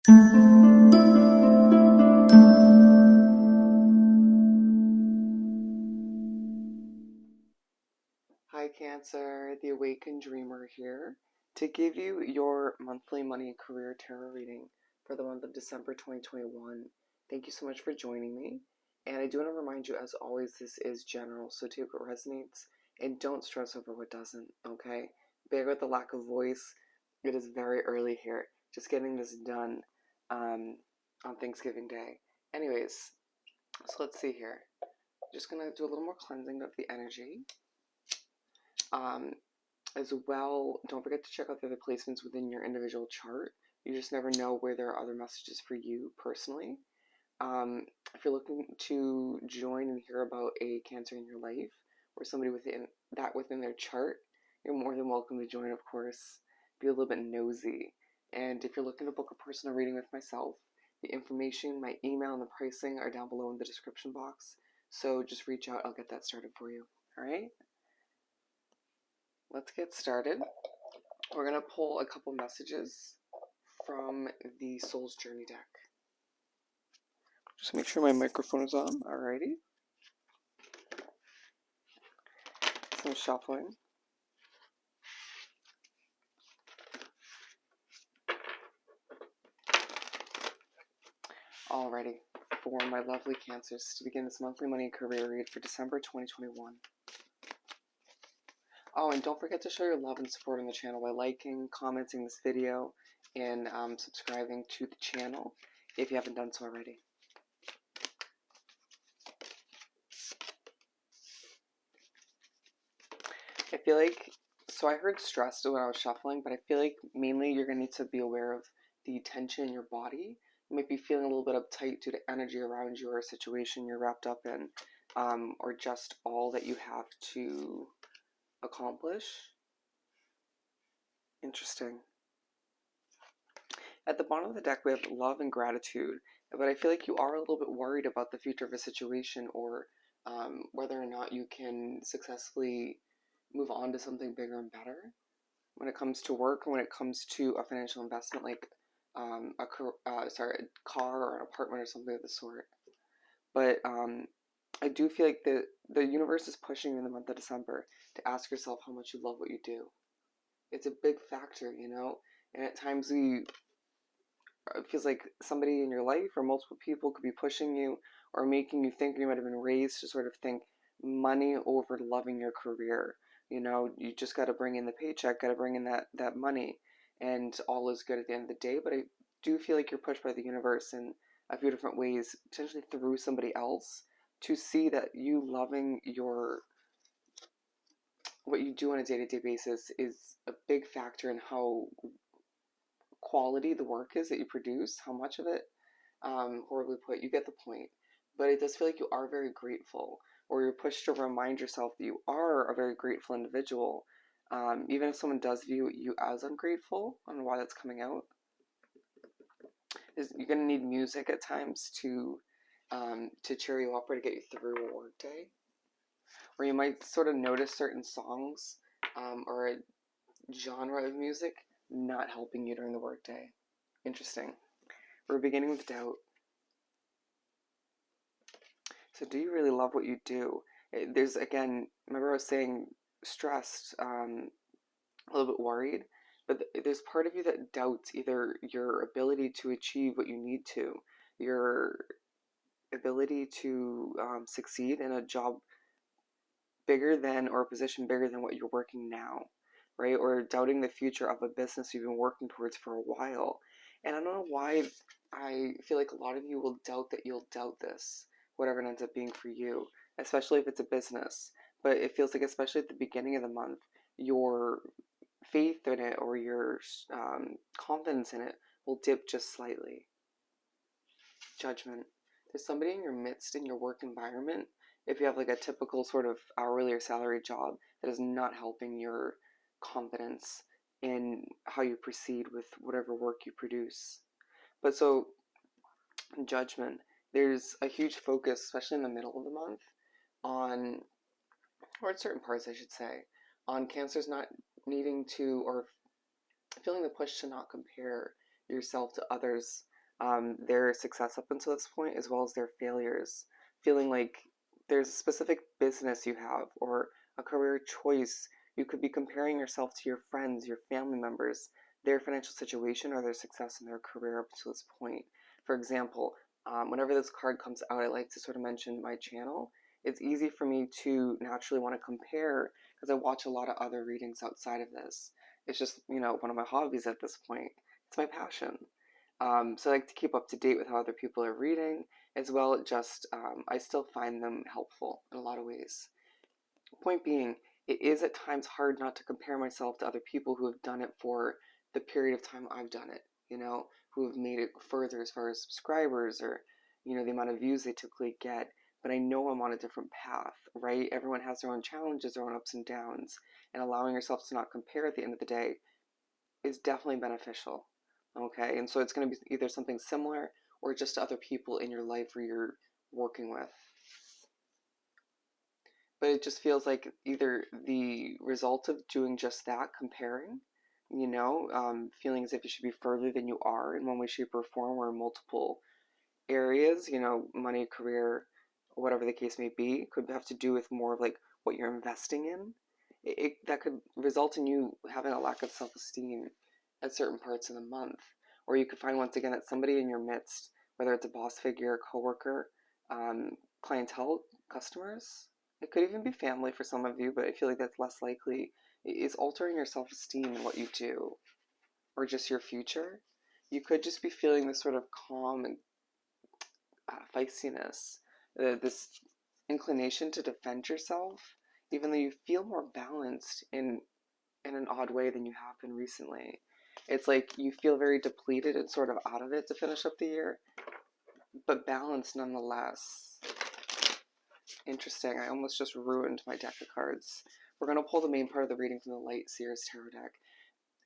Hi Cancer, the Awakened Dreamer here to give you your monthly money and career tarot reading for the month of December 2021. Thank you so much for joining me. And I do want to remind you, as always, this is general, so take what resonates and don't stress over what doesn't, okay? Bear with the lack of voice. It is very early here. Just getting this done on Thanksgiving Day. Anyways, so let's see here. Just going to do a little more cleansing of the energy. As well, don't forget to check out the other placements within your individual chart. You just never know where there are other messages for you personally. If you're looking to join and hear about a Cancer in your life or somebody within their chart, you're more than welcome to join, of course. Be a little bit nosy. And if you're looking to book a personal reading with myself, the information, my email, and the pricing are down below in the description box. So just reach out. I'll get that started for you. All right? Let's get started. We're going to pull a couple messages from the Soul's Journey deck. Just make sure my microphone is on. Alrighty. Some shuffling. Alrighty. For my lovely Cancers, to begin this monthly money and career read for December 2021. Oh, and don't forget to show your love and support on the channel by liking, commenting this video, and subscribing to the channel if you haven't done so already. I feel like, so I heard stressed when I was shuffling, but I feel like mainly you're going to need to be aware of the tension in your body. You might be feeling a little bit uptight due to energy around you or a situation you're wrapped up in, or just all that you have to accomplish. Interesting. At the bottom of the deck, we have love and gratitude, but I feel like you are a little bit worried about the future of a situation or whether or not you can successfully move on to something bigger and better when it comes to work or when it comes to a financial investment like a car or an apartment or something of the sort. But I do feel like the universe is pushing you in the month of December to ask yourself how much you love what you do. It's a big factor, you know, and at times it feels like somebody in your life or multiple people could be pushing you or making you think, you might have been raised to sort of think money over loving your career. You know, you just got to bring in the paycheck, got to bring in that money, and all is good at the end of the day. But I do feel like you're pushed by the universe in a few different ways, potentially through somebody else, to see that you loving what you do on a day-to-day basis is a big factor in how quality the work is that you produce, how much of it, horribly put, you get the point. But it does feel like you are very grateful, or you're pushed to remind yourself that you are a very grateful individual, even if someone does view you as ungrateful. I don't know why that's coming out. You're going to need music at times to cheer you up or to get you through a work day. Or you might sort of notice certain songs or a genre of music not helping you during the workday. Interesting. We're beginning with doubt. So do you really love what you do? There's, again, remember I was saying stressed, a little bit worried, but there's part of you that doubts either your ability to achieve what you need to, your ability to succeed in a job bigger than or a position bigger than what you're working now, right? Or doubting the future of a business you've been working towards for a while. And I don't know why I feel like a lot of you will doubt that you'll doubt this, whatever it ends up being for you, especially if it's a business. But it feels like, especially at the beginning of the month, your faith in it or your confidence in it will dip just slightly. Judgment. There's somebody in your midst in your work environment, if you have like a typical sort of hourly or salary job, that is not helping your confidence in how you proceed with whatever work you produce. But so, judgment, there's a huge focus, especially in the middle of the month, on, or at certain parts I should say, on Cancers not needing to, or feeling the push to not compare yourself to others their success up until this point as well as their failures, feeling like there's a specific business you have or a career choice. You could be comparing yourself to your friends, your family members, their financial situation or their success in their career up to this point. For example, whenever this card comes out, I like to sort of mention my channel. It's easy for me to naturally want to compare because I watch a lot of other readings outside of this. It's just, one of my hobbies at this point. It's my passion. So I like to keep up to date with how other people are reading, as well. Just I still find them helpful in a lot of ways. Point being, it is at times hard not to compare myself to other people who have done it for the period of time I've done it, who have made it further as far as subscribers or, the amount of views they typically get. But I know I'm on a different path, right? Everyone has their own challenges, their own ups and downs, and allowing yourself to not compare at the end of the day is definitely beneficial. Okay, and so it's going to be either something similar or just other people in your life where you're working with. But it just feels like either the result of doing just that, comparing, feeling as if you should be further than you are in one way, shape, or form, or in multiple areas, money, career, whatever the case may be, could have to do with more of like what you're investing in. That could result in you having a lack of self-esteem at certain parts of the month. Or you could find once again that somebody in your midst, whether it's a boss figure, coworker, clientele, customers, it could even be family for some of you, but I feel like that's less likely, is altering your self-esteem in what you do, or just your future. You could just be feeling this sort of calm and feistiness, this inclination to defend yourself, even though you feel more balanced in an odd way than you have been recently. It's like you feel very depleted and sort of out of it to finish up the year, but balanced nonetheless. Interesting. I almost just ruined my deck of cards. We're going to pull the main part of the reading from the Light Seers Tarot deck.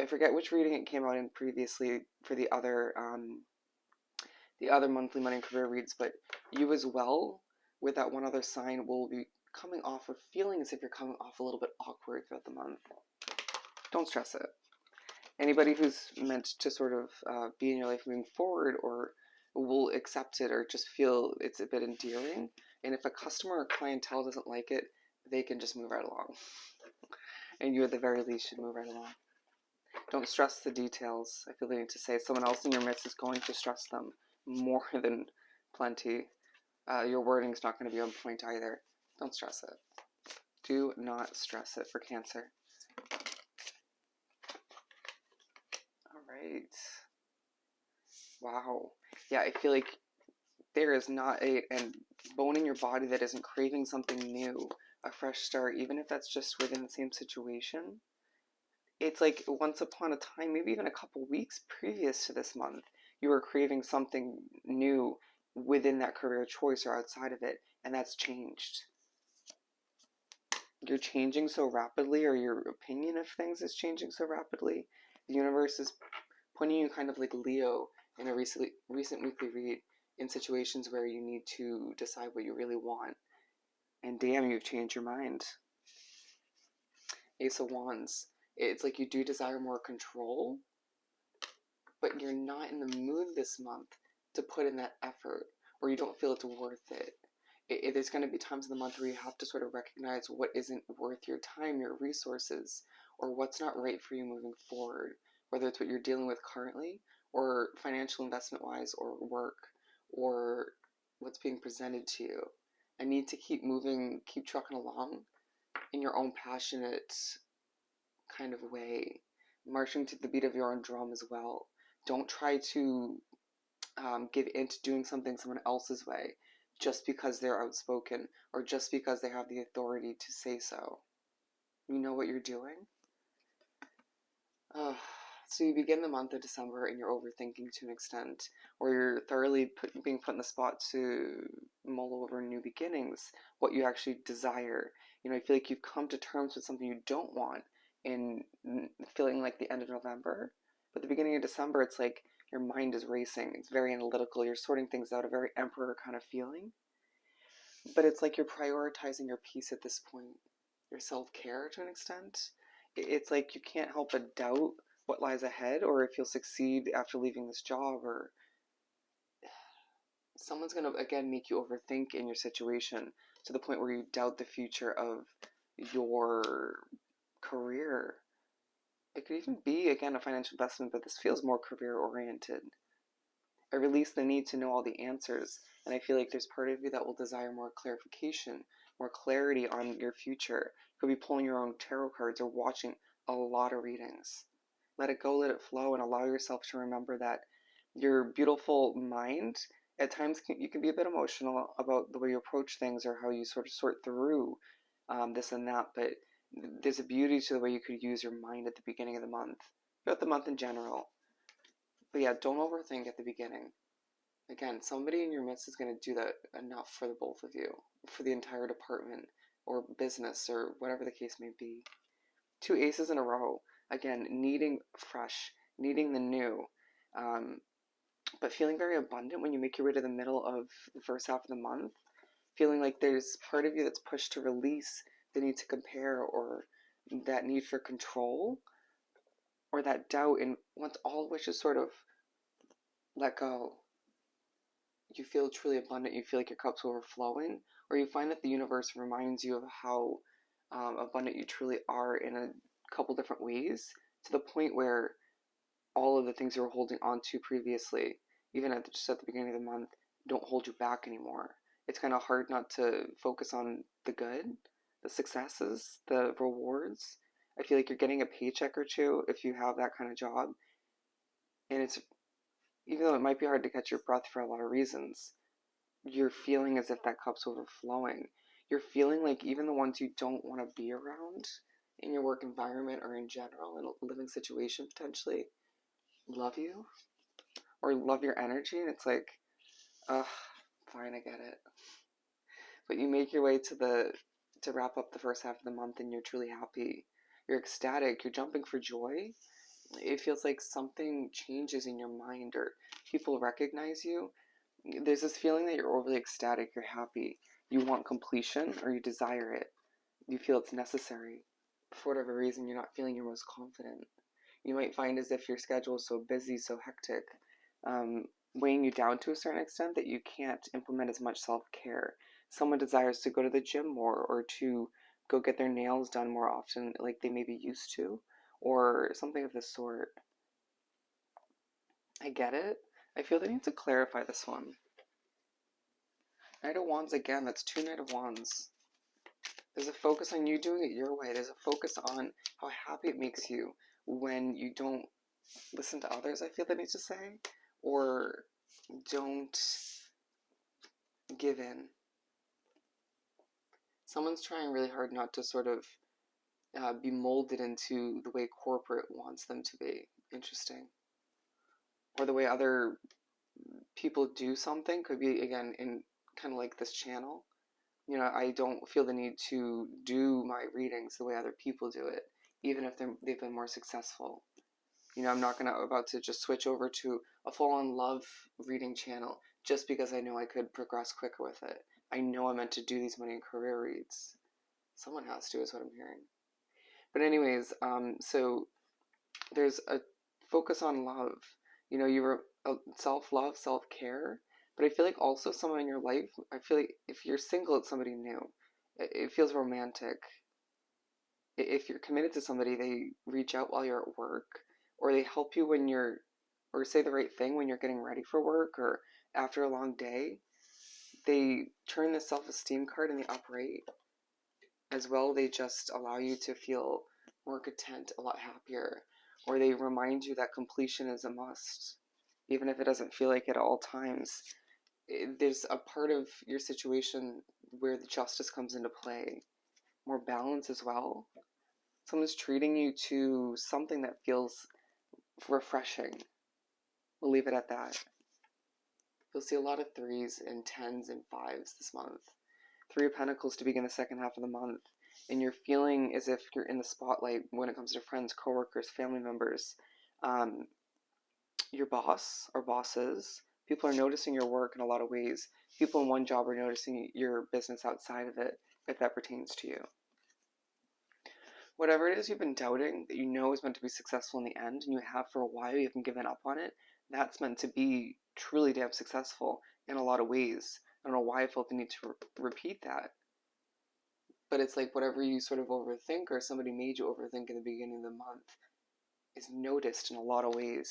I forget which reading it came out in previously for the other monthly money and career reads, but you as well, with that one other sign, will be coming off of feeling as if you're coming off a little bit awkward throughout the month. Don't stress it. Anybody who's meant to sort of be in your life moving forward or will accept it or just feel it's a bit endearing. And if a customer or clientele doesn't like it, they can just move right along. And you at the very least should move right along. Don't stress the details. I feel the need to say someone else in your midst is going to stress them more than plenty. Your wording's not going to be on point either. Don't stress it. Do not stress it for Cancer. All right. Wow. Yeah, I feel like there is not a bone in your body that isn't craving something new, a fresh start, even if that's just within the same situation. It's like once upon a time, maybe even a couple weeks previous to this month, you were craving something new within that career choice or outside of it, and that's changed. You're changing so rapidly, or your opinion of things is changing so rapidly. The universe is pointing you kind of like Leo in a recent weekly read in situations where you need to decide what you really want. And damn, you've changed your mind. Ace of Wands. It's like you do desire more control, but you're not in the mood this month to put in that effort, or you don't feel it's worth it. There's going to be times in the month where you have to sort of recognize what isn't worth your time, your resources, or what's not right for you moving forward, whether it's what you're dealing with currently, or financial investment wise, or work, or what's being presented to you. I need to keep moving, keep trucking along in your own passionate kind of way, marching to the beat of your own drum as well. Don't try to give in to doing something someone else's way just because they're outspoken or just because they have the authority to say so. You know what you're doing? So you begin the month of December and you're overthinking to an extent, or you're thoroughly being put in the spot to mull over new beginnings, what you actually desire. I feel like you've come to terms with something you don't want in feeling like the end of November. But the beginning of December, it's like your mind is racing. It's very analytical. You're sorting things out, a very emperor kind of feeling. But it's like you're prioritizing your peace at this point, your self-care to an extent. It's like you can't help but doubt what lies ahead or if you'll succeed after leaving this job or someone's going to, again, make you overthink in your situation to the point where you doubt the future of your career. It could even be, again, a financial investment, but this feels more career oriented. I release the need to know all the answers, and I feel like there's part of you that will desire more clarification, more clarity on your future. You could be pulling your own tarot cards or watching a lot of readings. Let it go, let it flow, and allow yourself to remember that your beautiful mind, at times, you can be a bit emotional about the way you approach things or how you sort of sort through this and that, but there's a beauty to the way you could use your mind at the beginning of the month, throughout the month in general. But yeah, don't overthink at the beginning. Again, somebody in your midst is going to do that enough for the both of you, for the entire department or business or whatever the case may be. Two aces in a row. Again, needing fresh, needing the new, but feeling very abundant when you make your way to the middle of the first half of the month. Feeling like there's part of you that's pushed to release the need to compare or that need for control or that doubt, and once all of which is sort of let go, you feel truly abundant, you feel like your cup's overflowing, or you find that the universe reminds you of how abundant you truly are in a couple different ways, to the point where all of the things you were holding on to previously, even just at the beginning of the month, don't hold you back anymore. It's kind of hard not to focus on the good, the successes, the rewards. I feel like you're getting a paycheck or two if you have that kind of job. And it's, even though it might be hard to catch your breath for a lot of reasons, you're feeling as if that cup's overflowing. You're feeling like even the ones you don't want to be around in your work environment or in general, in a living situation potentially, love you or love your energy. And it's like, ugh, fine, I get it. But you make your way to wrap up the first half of the month and you're truly happy. You're ecstatic. You're jumping for joy. It feels like something changes in your mind or people recognize you. There's this feeling that you're overly ecstatic, you're happy, you want completion or you desire it. You feel it's necessary. For whatever reason, you're not feeling your most confident. You might find as if your schedule is so busy, so hectic, weighing you down to a certain extent that you can't implement as much self-care. Someone desires to go to the gym more or to go get their nails done more often like they may be used to, or something of the sort. I get it. I feel they need to clarify this one. Knight of Wands again, that's two Knight of Wands. There's a focus on you doing it your way. There's a focus on how happy it makes you when you don't listen to others, I feel they need to say, or don't give in. Someone's trying really hard not to sort of be molded into the way corporate wants them to be. Interesting. Or the way other people do something could be, again, in kind of like this channel. You know, I don't feel the need to do my readings the way other people do it, even if they've been more successful. You know, I'm not about to just switch over to a full-on love reading channel just because I know I could progress quicker with it. I know I'm meant to do these money and career reads. Someone has to, is what I'm hearing. But anyways, so there's a focus on love. You know, you were self-love, self-care. But I feel like also someone in your life, I feel like if you're single, it's somebody new. It feels romantic. If you're committed to somebody, they reach out while you're at work, or they help you when or say the right thing when you're getting ready for work, or after a long day. They turn the self-esteem card in the upright as well. They just allow you to feel more content, a lot happier, or they remind you that completion is a must, even if it doesn't feel like it at all times. There's a part of your situation where the justice comes into play, more balance as well. Someone's treating you to something that feels refreshing. We'll leave it at that. You'll see a lot of threes and tens and fives this month. Three of Pentacles to begin the second half of the month. And you're feeling as if you're in the spotlight when it comes to friends, coworkers, family members, your boss or bosses. People are noticing your work in a lot of ways. People in one job are noticing your business outside of it, if that pertains to you. Whatever it is you've been doubting that you know is meant to be successful in the end, and you have for a while, you haven't given up on it, that's meant to be truly damn successful in a lot of ways. I don't know why I felt the need to repeat that, but it's like whatever you sort of overthink or somebody made you overthink in the beginning of the month is noticed in a lot of ways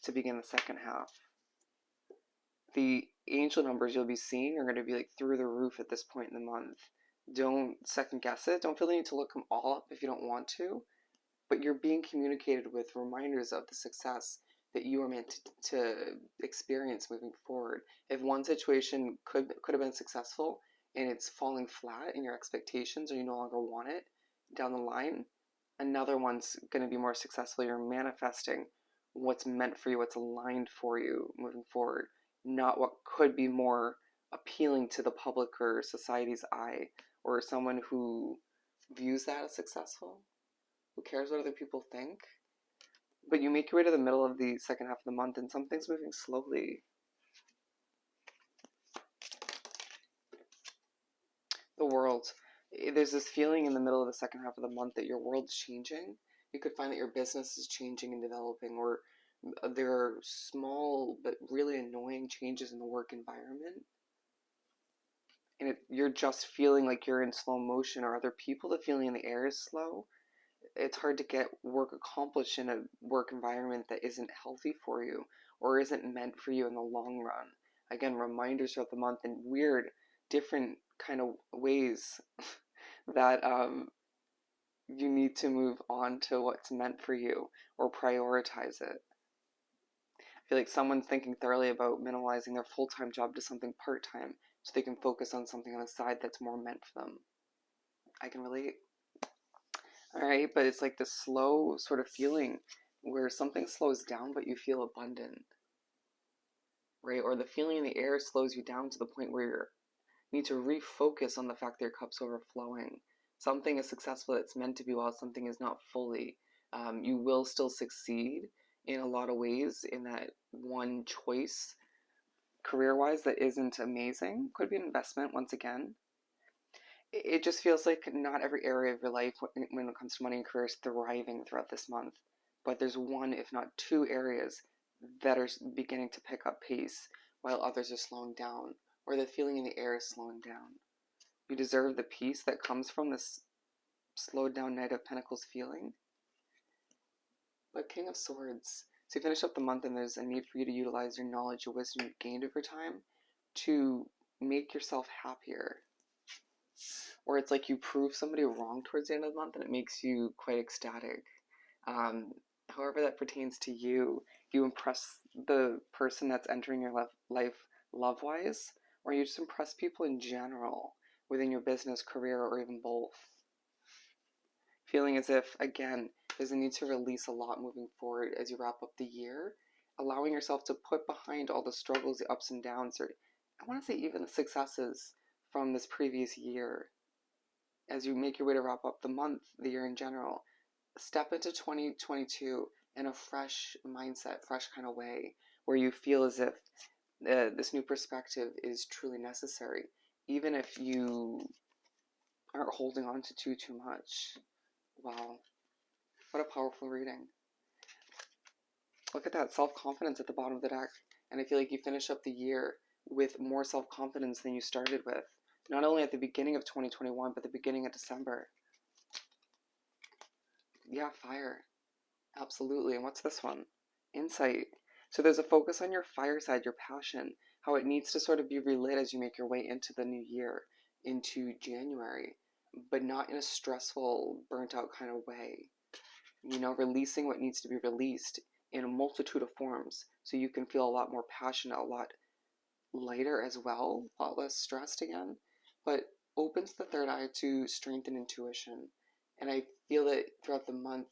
to begin the second half. The angel numbers you'll be seeing are going to be like through the roof at this point in the month. Don't second guess it. Don't feel the need to look them all up if you don't want to, but you're being communicated with reminders of the success that you are meant to experience moving forward. If one situation could have been successful and it's falling flat in your expectations or you no longer want it down the line, another one's going to be more successful. You're manifesting what's meant for you, what's aligned for you moving forward, not what could be more appealing to the public or society's eye or someone who views that as successful. Who cares what other people think? But you make your way to the middle of the second half of the month and something's moving slowly. The world. There's this feeling in the middle of the second half of the month that your world's changing. You could find that your business is changing and developing, or there are small but really annoying changes in the work environment. And you're just feeling like you're in slow motion, or other people, the feeling in the air is slow. It's hard to get work accomplished in a work environment that isn't healthy for you or isn't meant for you in the long run. Again, reminders throughout the month in weird, different kind of ways that you need to move on to what's meant for you or prioritize it. I feel like someone's thinking thoroughly about minimalizing their full-time job to something part-time so they can focus on something on the side that's more meant for them. I can relate. All right, but it's like this slow sort of feeling where something slows down, but you feel abundant, right? Or the feeling in the air slows you down to the point where you need to refocus on the fact that your cup's overflowing. Something is successful that's meant to be while something is not fully. You will still succeed in a lot of ways in that one choice, career-wise, that isn't amazing. Could be an investment once again. It just feels like not every area of your life when it comes to money and career is thriving throughout this month, but there's one, if not two areas that are beginning to pick up pace while others are slowing down, or the feeling in the air is slowing down. You deserve the peace that comes from this slowed down Knight of Pentacles feeling. But King of Swords. So you finish up the month and there's a need for you to utilize your knowledge and wisdom you've gained over time to make yourself happier. Or it's like you prove somebody wrong towards the end of the month and it makes you quite ecstatic. However that pertains to you, you impress the person that's entering your life love-wise, or you just impress people in general within your business, career, or even both. Feeling as if, again, there's a need to release a lot moving forward as you wrap up the year, allowing yourself to put behind all the struggles, the ups and downs, or I want to say even the successes from this previous year. As you make your way to wrap up the month, the year in general, step into 2022 in a fresh mindset, fresh kind of way, where you feel as if this new perspective is truly necessary, even if you aren't holding on to too much. Wow, what a powerful reading. Look at that, self-confidence at the bottom of the deck, and I feel like you finish up the year with more self-confidence than you started with, not only at the beginning of 2021, but the beginning of December. Yeah, fire. Absolutely. And what's this one? Insight. So there's a focus on your fire side, your passion, how it needs to sort of be relit as you make your way into the new year, into January, but not in a stressful, burnt out kind of way. You know, releasing what needs to be released in a multitude of forms so you can feel a lot more passionate, a lot lighter as well, a lot less stressed again, but opens the third eye to strengthen intuition. And I feel that throughout the month,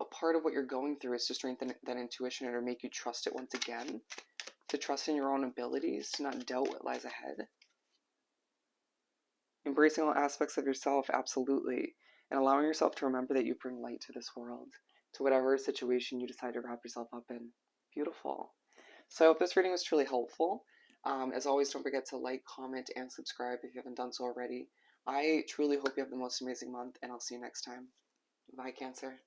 a part of what you're going through is to strengthen that intuition or make you trust it once again, to trust in your own abilities, to not doubt what lies ahead. Embracing all aspects of yourself, absolutely, and allowing yourself to remember that you bring light to this world, to whatever situation you decide to wrap yourself up in. Beautiful. So I hope this reading was truly helpful. As always, don't forget to like, comment, and subscribe if you haven't done so already. I truly hope you have the most amazing month, and I'll see you next time. Bye, Cancer.